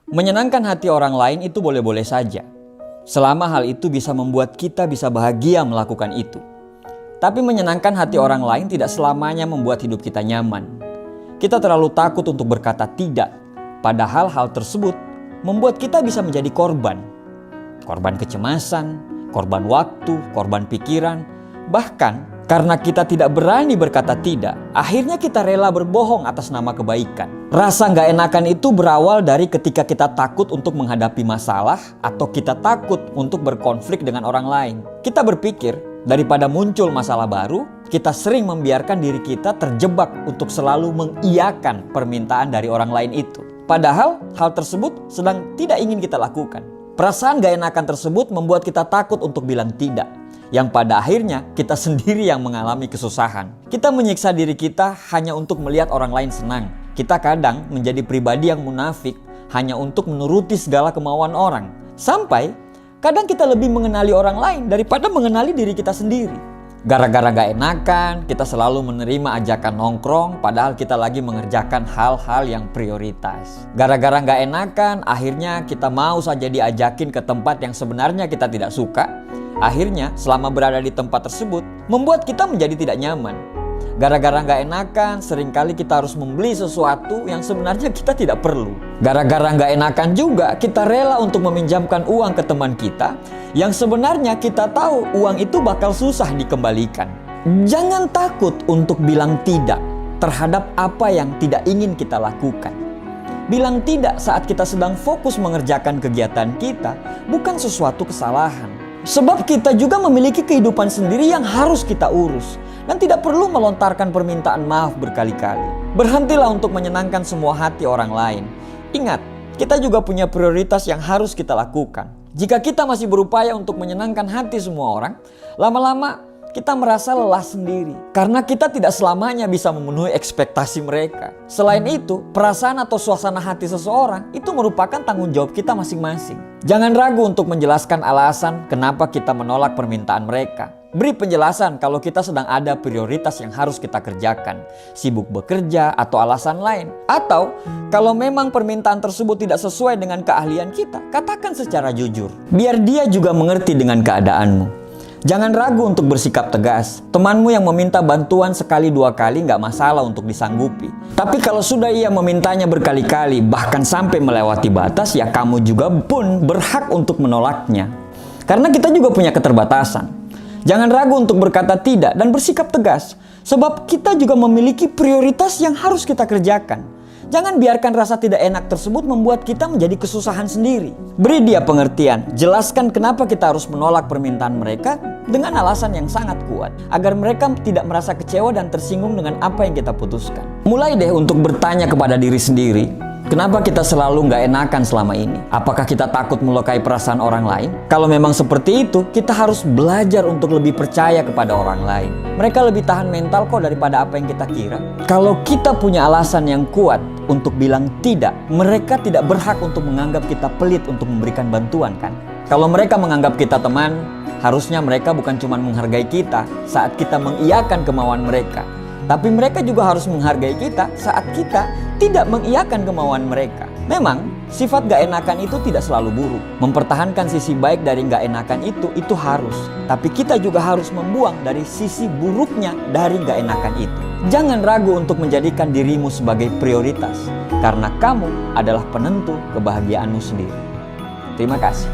Menyenangkan hati orang lain itu boleh-boleh saja, selama hal itu bisa membuat kita bisa bahagia melakukan itu. Tapi menyenangkan hati orang lain tidak selamanya membuat hidup kita nyaman. Kita terlalu takut untuk berkata tidak, padahal hal tersebut membuat kita bisa menjadi korban. Korban kecemasan, korban waktu, korban pikiran. Bahkan karena kita tidak berani berkata tidak, akhirnya kita rela berbohong atas nama kebaikan. Rasa gak enakan itu berawal dari ketika kita takut untuk menghadapi masalah atau kita takut untuk berkonflik dengan orang lain. Kita berpikir daripada muncul masalah baru, kita sering membiarkan diri kita terjebak untuk selalu mengiyakan permintaan dari orang lain itu. Padahal hal tersebut sedang tidak ingin kita lakukan. Perasaan gak enakan tersebut membuat kita takut untuk bilang tidak, yang pada akhirnya kita sendiri yang mengalami kesusahan. Kita menyiksa diri kita hanya untuk melihat orang lain senang. Kita kadang menjadi pribadi yang munafik hanya untuk menuruti segala kemauan orang. Sampai kadang kita lebih mengenali orang lain daripada mengenali diri kita sendiri. Gara-gara gak enakan, kita selalu menerima ajakan nongkrong padahal kita lagi mengerjakan hal-hal yang prioritas. Gara-gara gak enakan, akhirnya kita mau saja diajakin ke tempat yang sebenarnya kita tidak suka. Akhirnya selama berada di tempat tersebut membuat kita menjadi tidak nyaman. Gara-gara gak enakan, seringkali kita harus membeli sesuatu yang sebenarnya kita tidak perlu. Gara-gara gak enakan juga, kita rela untuk meminjamkan uang ke teman kita yang sebenarnya kita tahu uang itu bakal susah dikembalikan. Jangan takut untuk bilang tidak terhadap apa yang tidak ingin kita lakukan. Bilang tidak saat kita sedang fokus mengerjakan kegiatan kita bukan sesuatu kesalahan. Sebab kita juga memiliki kehidupan sendiri yang harus kita urus. Dan tidak perlu melontarkan permintaan maaf berkali-kali. Berhentilah untuk menyenangkan semua hati orang lain. Ingat, kita juga punya prioritas yang harus kita lakukan. Jika kita masih berupaya untuk menyenangkan hati semua orang, lama-lama kita merasa lelah sendiri. Karena kita tidak selamanya bisa memenuhi ekspektasi mereka. Selain itu, perasaan atau suasana hati seseorang itu merupakan tanggung jawab kita masing-masing. Jangan ragu untuk menjelaskan alasan kenapa kita menolak permintaan mereka. Beri penjelasan kalau kita sedang ada prioritas yang harus kita kerjakan, sibuk bekerja atau alasan lain. Atau kalau memang permintaan tersebut tidak sesuai dengan keahlian kita, katakan secara jujur. Biar dia juga mengerti dengan keadaanmu. Jangan ragu untuk bersikap tegas. Temanmu yang meminta bantuan sekali dua kali nggak masalah untuk disanggupi. Tapi kalau sudah ia memintanya berkali-kali, bahkan sampai melewati batas, ya kamu juga pun berhak untuk menolaknya. Karena kita juga punya keterbatasan. Jangan ragu untuk berkata tidak dan bersikap tegas. Sebab kita juga memiliki prioritas yang harus kita kerjakan. Jangan biarkan rasa tidak enak tersebut membuat kita menjadi kesusahan sendiri. Beri dia pengertian. Jelaskan kenapa kita harus menolak permintaan mereka dengan alasan yang sangat kuat. Agar mereka tidak merasa kecewa dan tersinggung dengan apa yang kita putuskan. Mulai deh untuk bertanya kepada diri sendiri. Kenapa kita selalu gak enakan selama ini? Apakah kita takut melukai perasaan orang lain? Kalau memang seperti itu, kita harus belajar untuk lebih percaya kepada orang lain. Mereka lebih tahan mental kok daripada apa yang kita kira. Kalau kita punya alasan yang kuat untuk bilang tidak, mereka tidak berhak untuk menganggap kita pelit untuk memberikan bantuan kan? Kalau mereka menganggap kita teman, harusnya mereka bukan cuma menghargai kita saat kita mengiyakan kemauan mereka. Tapi mereka juga harus menghargai kita saat kita tidak mengiyakan kemauan mereka. Memang, sifat gak enakan itu tidak selalu buruk. Mempertahankan sisi baik dari gak enakan itu harus. Tapi kita juga harus membuang dari sisi buruknya dari gak enakan itu. Jangan ragu untuk menjadikan dirimu sebagai prioritas. Karena kamu adalah penentu kebahagiaanmu sendiri. Terima kasih.